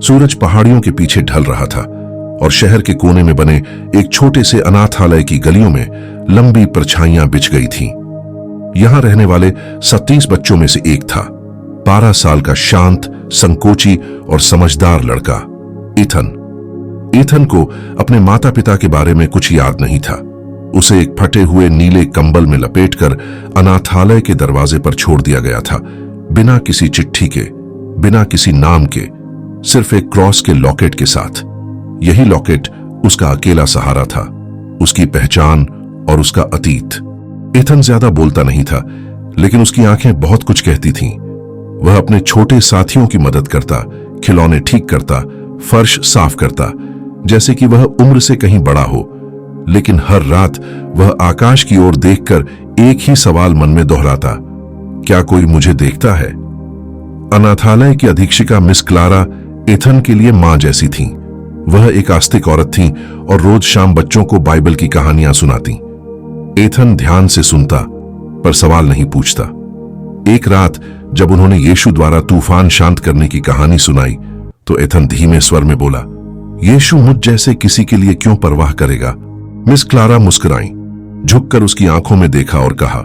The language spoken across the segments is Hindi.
सूरज पहाड़ियों के पीछे ढल रहा था और शहर के कोने में बने एक छोटे से अनाथालय की गलियों में लंबी परछाइयां बिछ गई थीं। यहां रहने वाले 37 बच्चों में से एक था, 12 साल का शांत, संकोची और समझदार लड़का ईथन को अपने माता पिता के बारे में कुछ याद नहीं था। उसे एक फटे हुए नीले कंबल में लपेटकर अनाथालय के दरवाजे पर छोड़ दिया गया था, बिना किसी चिट्ठी के, बिना किसी नाम के, सिर्फ एक क्रॉस के लॉकेट के साथ। यही लॉकेट उसका अकेला सहारा था, उसकी पहचान और उसका अतीत। ईथन ज्यादा बोलता नहीं था, लेकिन उसकी आंखें बहुत कुछ कहती थीं। वह अपने छोटे साथियों की मदद करता, खिलौने ठीक करता, फर्श साफ करता, जैसे कि वह उम्र से कहीं बड़ा हो। लेकिन हर रात वह आकाश की ओर देखकर एक ही सवाल मन में दोहराता, क्या कोई मुझे देखता है? अनाथालय की अधीक्षिका मिस क्लारा ईथन के लिए मां जैसी थीं। वह एक आस्तिक औरत थीं और रोज शाम बच्चों को बाइबल की कहानियां सुनाती। ईथन ध्यान से सुनता, पर सवाल नहीं पूछता। एक रात जब उन्होंने यीशु द्वारा तूफान शांत करने की कहानी सुनाई, तो ईथन धीमे स्वर में बोला, यीशु मुझ जैसे किसी के लिए क्यों परवाह करेगा? मिस क्लारा मुस्कुराई, झुककर उसकी आंखों में देखा और कहा,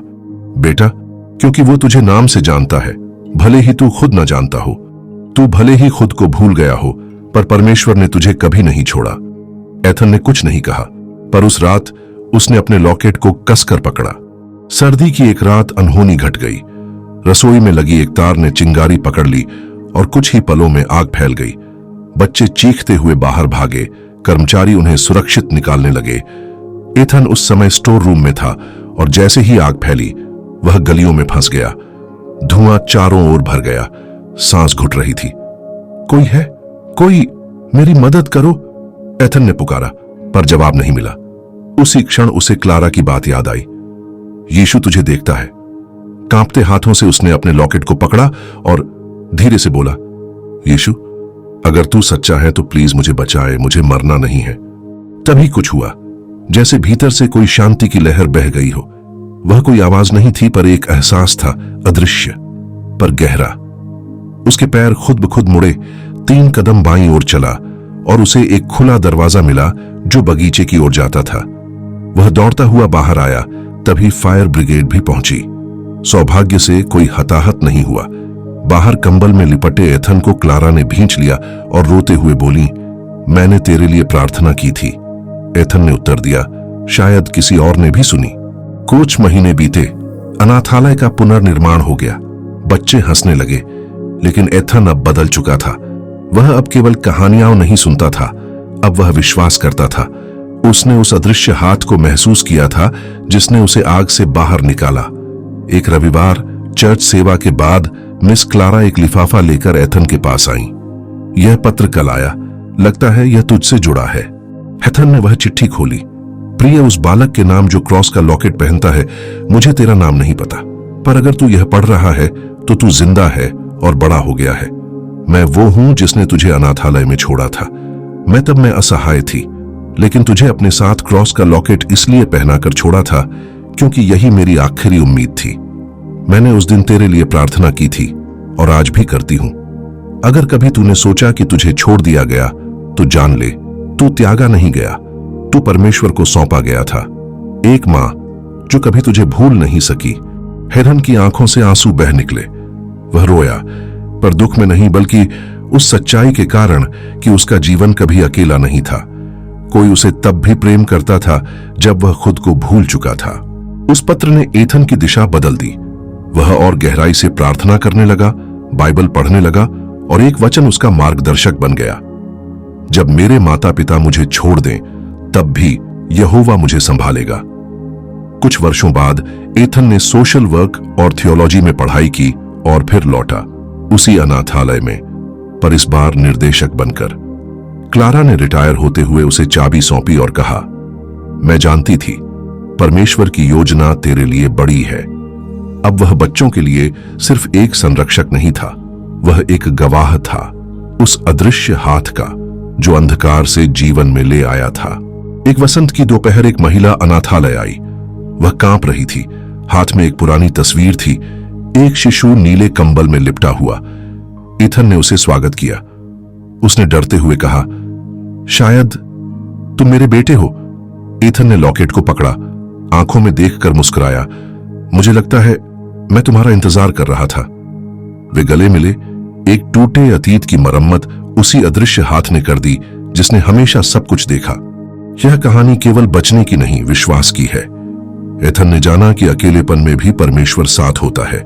बेटा, क्योंकि वो तुझे नाम से जानता है, भले ही तू खुद न जानता हो। तू भले ही खुद को भूल गया हो, पर परमेश्वर ने तुझे कभी नहीं छोड़ा। ईथन ने कुछ नहीं कहा, पर उस रात उसने अपने लॉकेट को कसकर पकड़ा। सर्दी की एक रात अनहोनी घट गई। रसोई में लगी एक तार ने चिंगारी पकड़ ली और कुछ ही पलों में आग फैल गई। बच्चे चीखते हुए बाहर भागे, कर्मचारी उन्हें सुरक्षित निकालने लगे। ईथन उस समय स्टोर रूम में था और जैसे ही आग फैली, वह गलियों में फंस गया। धुआं चारों ओर भर गया, सांस घुट रही थी। कोई है? कोई मेरी मदद करो, ईथन ने पुकारा, पर जवाब नहीं मिला। उसी क्षण उसे क्लारा की बात याद आई। यीशु तुझे देखता है। कांपते हाथों से उसने अपने लॉकेट को पकड़ा और धीरे से बोला, यीशु, अगर तू सच्चा है तो प्लीज मुझे बचाए, मुझे मरना नहीं है। तभी कुछ हुआ, जैसे भीतर से कोई शांति की लहर बह गई हो। वह कोई आवाज नहीं थी, पर एक एहसास था, अदृश्य पर गहरा। उसके पैर खुद ब खुद मुड़े, 3 कदम बाईं ओर चला और उसे एक खुला दरवाजा मिला जो बगीचे की ओर जाता था। वह दौड़ता हुआ बाहर आया, तभी फायर ब्रिगेड भी पहुंची। सौभाग्य से कोई हताहत नहीं हुआ। बाहर कंबल में लिपटे ईथन को क्लारा ने भींच लिया और रोते हुए बोली, मैंने तेरे लिए प्रार्थना की थी। ईथन ने उत्तर दिया, शायद किसी और ने भी सुनी। कुछ महीने बीते, अनाथालय का पुनर्निर्माण हो गया। बच्चे हंसने लगे, लेकिन ईथन अब बदल चुका था। वह अब केवल कहानियां नहीं सुनता था, अब वह विश्वास करता था। उसने उस अदृश्य हाथ को महसूस किया था जिसने उसे आग से बाहर निकाला। एक रविवार चर्च सेवा के बाद मिस क्लारा एक लिफाफा लेकर ईथन के पास आई। यह पत्र कल आया, लगता है यह तुझसे जुड़ा है। ईथन ने वह चिट्ठी खोली। प्रिय, उस बालक के नाम जो क्रॉस का लॉकेट पहनता है, मुझे तेरा नाम नहीं पता, पर अगर तू यह पढ़ रहा है तो तू जिंदा है और बड़ा हो गया है। मैं वो हूं जिसने तुझे अनाथालय में छोड़ा था। मैं तब में असहाय थी, लेकिन तुझे अपने साथ क्रॉस का लॉकेट इसलिए पहनाकर छोड़ा था क्योंकि यही मेरी आखिरी उम्मीद थी। मैंने उस दिन तेरे लिए प्रार्थना की थी और आज भी करती हूं। अगर कभी तूने सोचा कि तुझे छोड़ दिया गया, तो जान ले, तू त्यागा नहीं गया, तू परमेश्वर को सौंपा गया था। एक मां जो कभी तुझे भूल नहीं सकी। ईथन की आंखों से आंसू बह निकले। वह रोया, पर दुख में नहीं, बल्कि उस सच्चाई के कारण कि उसका जीवन कभी अकेला नहीं था। कोई उसे तब भी प्रेम करता था जब वह खुद को भूल चुका था। उस पत्र ने ईथन की दिशा बदल दी। वह और गहराई से प्रार्थना करने लगा, बाइबल पढ़ने लगा और एक वचन उसका मार्गदर्शक बन गया, जब मेरे माता पिता मुझे छोड़ दें, तब भी यहोवा मुझे संभालेगा। कुछ वर्षों बाद ईथन ने सोशल वर्क और थियोलॉजी में पढ़ाई की और फिर लौटा, उसी अनाथालय में, पर इस बार निर्देशक बनकर। क्लारा ने रिटायर होते हुए उसे चाबी सौंपी और कहा, मैं जानती थी परमेश्वर की योजना तेरे लिए बड़ी है। अब वह बच्चों के लिए सिर्फ एक संरक्षक नहीं था, वह एक गवाह था उस अदृश्य हाथ का जो अंधकार से जीवन में ले आया था। एक वसंत की दोपहर एक महिला अनाथालय आई। वह कांप रही थी, हाथ में एक पुरानी तस्वीर थी, एक शिशु नीले कंबल में लिपटा हुआ। ईथन ने उसे स्वागत किया। उसने डरते हुए कहा, शायद तुम मेरे बेटे हो। एथन ने लॉकेट को पकड़ा, आंखों में देखकर मुस्कुराया। मुझे लगता है मैं तुम्हारा इंतजार कर रहा था। वे गले मिले। एक टूटे अतीत की मरम्मत उसी अदृश्य हाथ ने कर दी जिसने हमेशा सब कुछ देखा। यह कहानी केवल बचने की नहीं, विश्वास की है। एथन ने जाना कि अकेलेपन में भी परमेश्वर साथ होता है।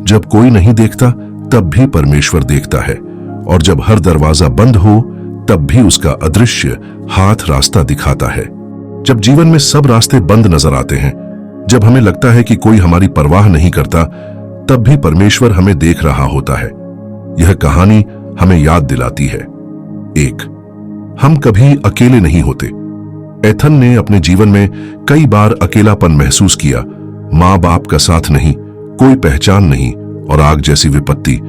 जब कोई नहीं देखता तब भी परमेश्वर देखता है, और जब हर दरवाजा बंद हो तब भी उसका अदृश्य हाथ रास्ता दिखाता है। जब जीवन में सब रास्ते बंद नजर आते हैं, जब हमें लगता है कि कोई हमारी परवाह नहीं करता, तब भी परमेश्वर हमें देख रहा होता है। यह कहानी हमें याद दिलाती है, एक, हम कभी अकेले नहीं होते। एथन ने अपने जीवन में कई बार अकेलापन महसूस किया। मां बाप का साथ नहीं, कोई पहचान नहीं और आग जैसी विपत्ति,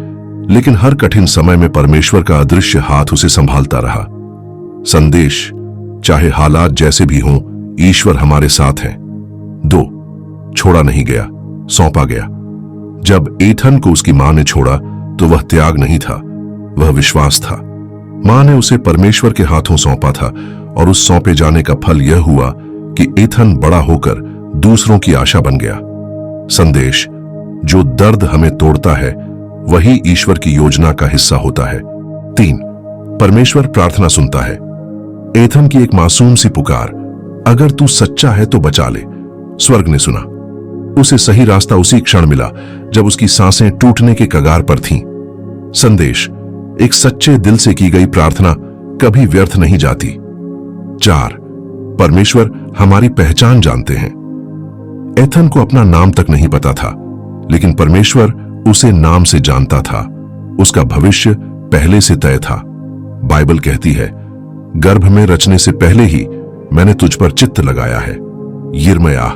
लेकिन हर कठिन समय में परमेश्वर का अदृश्य हाथ उसे संभालता रहा। संदेश, चाहे हालात जैसे भी हों, ईश्वर हमारे साथ है। 2, छोड़ा नहीं गया, सौंपा गया। जब एथन को उसकी मां ने छोड़ा तो वह त्याग नहीं था, वह विश्वास था। मां ने उसे परमेश्वर के हाथों सौंपा था, और उस सौंपे जाने का फल यह हुआ कि एथन बड़ा होकर दूसरों की आशा बन गया। संदेश, जो दर्द हमें तोड़ता है वही ईश्वर की योजना का हिस्सा होता है। 3, परमेश्वर प्रार्थना सुनता है। एथन की एक मासूम सी पुकार, अगर तू सच्चा है तो बचा ले, स्वर्ग ने सुना। उसे सही रास्ता उसी क्षण मिला जब उसकी सांसें टूटने के कगार पर थीं। संदेश, एक सच्चे दिल से की गई प्रार्थना कभी व्यर्थ नहीं जाती। 4, परमेश्वर हमारी पहचान जानते हैं। एथन को अपना नाम तक नहीं पता था, लेकिन परमेश्वर उसे नाम से जानता था। उसका भविष्य पहले से तय था। बाइबल कहती है, गर्भ में रचने से पहले ही मैंने तुझ पर चित्त लगाया है। यिर्मयाह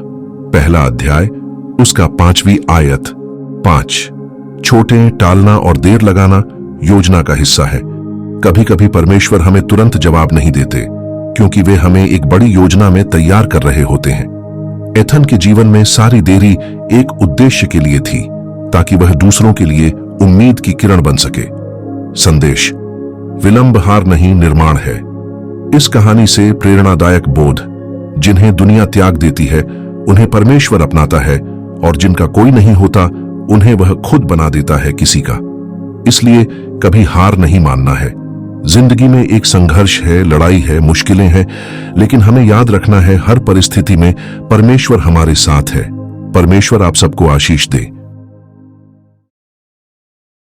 1 अध्याय उसका 5वीं आयत। 5, छोटे, टालना और देर लगाना योजना का हिस्सा है। कभी कभी परमेश्वर हमें तुरंत जवाब नहीं देते, क्योंकि वे हमें एक बड़ी योजना में तैयार कर रहे होते हैं। एथन के जीवन में सारी देरी एक उद्देश्य के लिए थी, ताकि वह दूसरों के लिए उम्मीद की किरण बन सके। संदेश, विलंब हार नहीं, निर्माण है। इस कहानी से प्रेरणादायक बोध, जिन्हें दुनिया त्याग देती है उन्हें परमेश्वर अपनाता है, और जिनका कोई नहीं होता उन्हें वह खुद बना देता है किसी का। इसलिए कभी हार नहीं मानना है। जिंदगी में एक संघर्ष है, लड़ाई है, मुश्किलें हैं, लेकिन हमें याद रखना है हर परिस्थिति में परमेश्वर हमारे साथ है। परमेश्वर आप सबको आशीष दे।